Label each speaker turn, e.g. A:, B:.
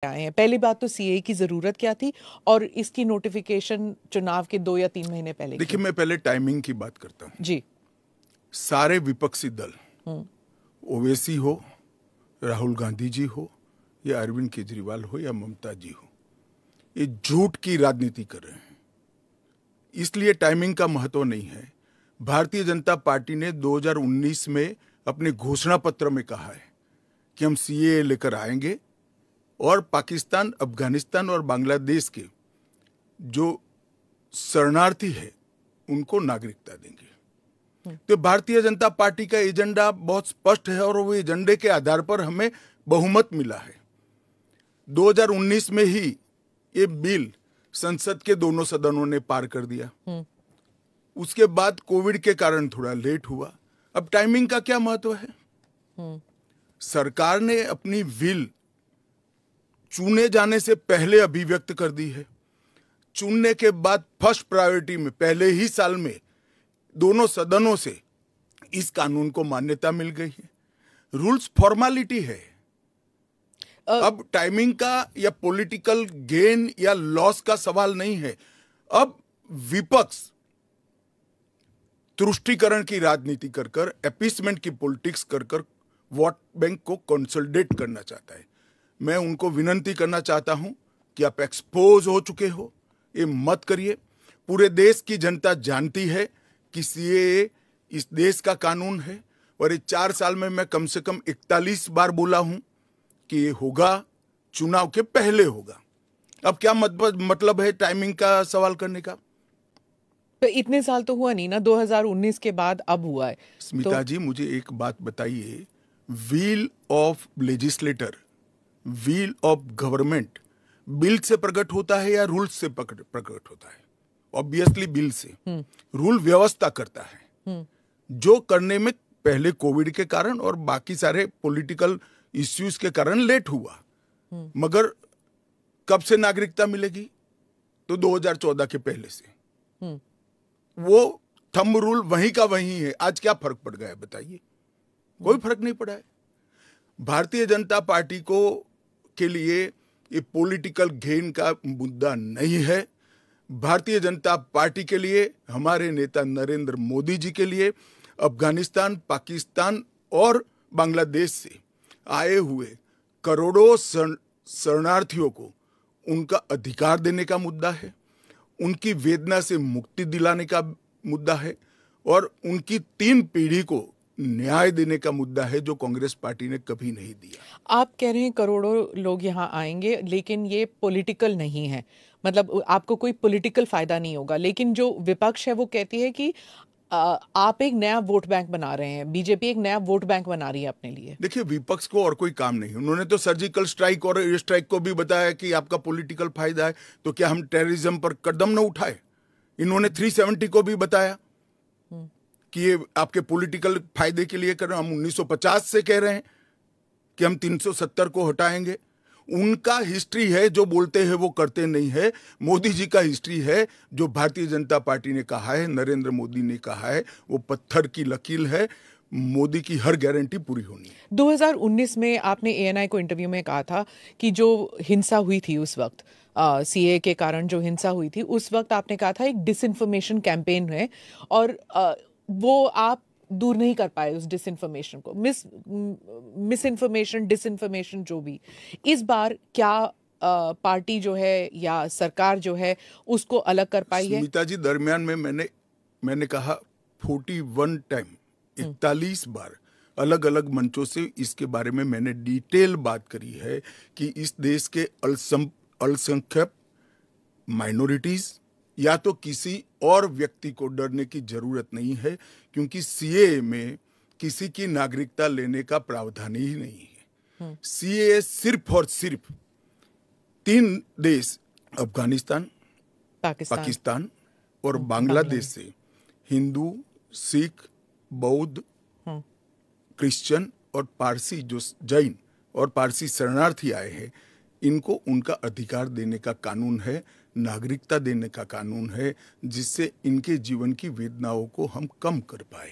A: आए हैं। पहली बात तो सीए की जरूरत क्या थी और इसकी नोटिफिकेशन चुनाव के 2 या 3 महीने पहले
B: देखिए, मैं पहले टाइमिंग की बात करता हूँ।
A: जी।
B: सारे विपक्षी दल, ओवैसी हो, राहुल गांधी जी हो, या अरविंद केजरीवाल हो, या ममता जी हो, ये झूठ की राजनीति कर रहे हैं। इसलिए टाइमिंग का महत्व नहीं है। भारतीय जनता पार्टी ने 2019 में अपने घोषणा पत्र में कहा है कि हम सीए लेकर आएंगे और पाकिस्तान, अफगानिस्तान और बांग्लादेश के जो शरणार्थी है उनको नागरिकता देंगे। तो भारतीय जनता पार्टी का एजेंडा बहुत स्पष्ट है और वो एजेंडे के आधार पर हमें बहुमत मिला है। 2019 में ही ये बिल संसद के दोनों सदनों ने पार कर दिया। उसके बाद कोविड के कारण थोड़ा लेट हुआ। अब टाइमिंग का क्या महत्व है? सरकार ने अपनी विल चुने जाने से पहले अभिव्यक्त कर दी है। चुनने के बाद फर्स्ट प्रायोरिटी में पहले ही साल में दोनों सदनों से इस कानून को मान्यता मिल गई है। रूल्स फॉर्मेलिटी है। अब टाइमिंग का या पॉलिटिकल गेन या लॉस का सवाल नहीं है। अब विपक्ष तुष्टीकरण की राजनीति कर कर, अपीसमेंट की पॉलिटिक्स कर कर वोट बैंक को कंसोलिडेट करना चाहता है। मैं उनको विनती करना चाहता हूं कि आप एक्सपोज हो चुके हो, ये मत करिए। पूरे देश की जनता जानती है कि सीएए इस देश का कानून है और ये 4 साल में मैं कम से कम 41 बार बोला हूं कि ये होगा, चुनाव के पहले होगा। अब क्या मतलब है टाइमिंग का सवाल करने का?
A: तो इतने साल तो हुआ नहीं ना, 2019 के बाद अब हुआ है।
B: स्मिता जी, मुझे एक बात बताइए, wheel of legislator, wheel of government bill से प्रकट होता है या रूल से प्रकट होता है? ऑब्वियसली बिल से। रूल व्यवस्था करता है, जो करने में पहले कोविड के कारण और बाकी सारे पॉलिटिकल इश्यूज के कारण लेट हुआ। मगर कब से नागरिकता मिलेगी? तो 2014 के पहले से। वो थंब रूल वहीं का वहीं है। आज क्या फर्क पड़ गया है बताइए? कोई फर्क नहीं पड़ा है। भारतीय जनता पार्टी को के लिए ये पॉलिटिकल गेन का मुद्दा नहीं है। भारतीय जनता पार्टी के लिए, हमारे नेता नरेंद्र मोदी जी के लिए अफगानिस्तान, पाकिस्तान और बांग्लादेश से आए हुए करोड़ों शरणार्थियों को उनका अधिकार देने का मुद्दा है, उनकी वेदना से मुक्ति दिलाने का मुद्दा है और उनकी 3 पीढ़ी को न्याय देने का मुद्दा है, जो कांग्रेस पार्टी ने कभी नहीं दिया।
A: आप कह रहे हैं करोड़ों लोग यहाँ आएंगे, लेकिन ये पॉलिटिकल नहीं है, मतलब आपको कोई पॉलिटिकल फायदा नहीं होगा। लेकिन जो विपक्ष है वो कहती है कि आप एक नया वोट बैंक बना रहे हैं, बीजेपी एक नया वोट बैंक बना रही है अपने लिए।
B: देखिए, विपक्ष को और कोई काम नहीं। उन्होंने तो सर्जिकल स्ट्राइक और एयर स्ट्राइक को भी बताया कि आपका पॉलिटिकल फायदा है, तो क्या हम टेररिज्म पर कदम न उठाए? इन्होंने 370 को भी बताया कि ये आपके पॉलिटिकल फायदे के लिए कर रहे हैं। हम 1950 से कह रहे हैं कि हम 370 को हटाएंगे। उनका हिस्ट्री है, जो बोलते हैं वो करते नहीं है। मोदी जी का हिस्ट्री है, जो भारतीय जनता पार्टी ने कहा है, नरेंद्र मोदी ने कहा है, वो पत्थर की लकीर है। मोदी की हर गारंटी पूरी होनी है।
A: 2019 में आपने एएनआई को इंटरव्यू में कहा था कि जो हिंसा हुई थी उस वक्त, सीए के कारण जो हिंसा हुई थी उस वक्त आपने कहा था एक डिसइंफॉर्मेशन कैंपेन है और वो आप दूर नहीं कर पाए उस डिसइंफॉर्मेशन को, मिस इन्फॉर्मेशन, डिसइंफॉर्मेशन जो भी। इस बार क्या पार्टी जो है या सरकार जो है उसको अलग कर पाई है?
B: सुमिता जी, दरमियान में मैंने कहा 41 टाइम, 41 बार अलग अलग मंचों से इसके बारे में मैंने डिटेल बात करी है कि इस देश के अल्पसंख्यक माइनॉरिटीज या तो किसी और व्यक्ति को डरने की जरूरत नहीं है, क्योंकि सीए में किसी की नागरिकता लेने का प्रावधान ही नहीं है। सीए सिर्फ और सिर्फ 3 देश, अफगानिस्तान, पाकिस्तान और बांग्लादेश से हिंदू, सिख, बौद्ध, क्रिश्चियन और पारसी, जो जैन और पारसी शरणार्थी आए हैं, इनको उनका अधिकार देने का कानून है, नागरिकता देने का कानून है, जिससे इनके जीवन की वेदनाओं को हम कम कर पाए।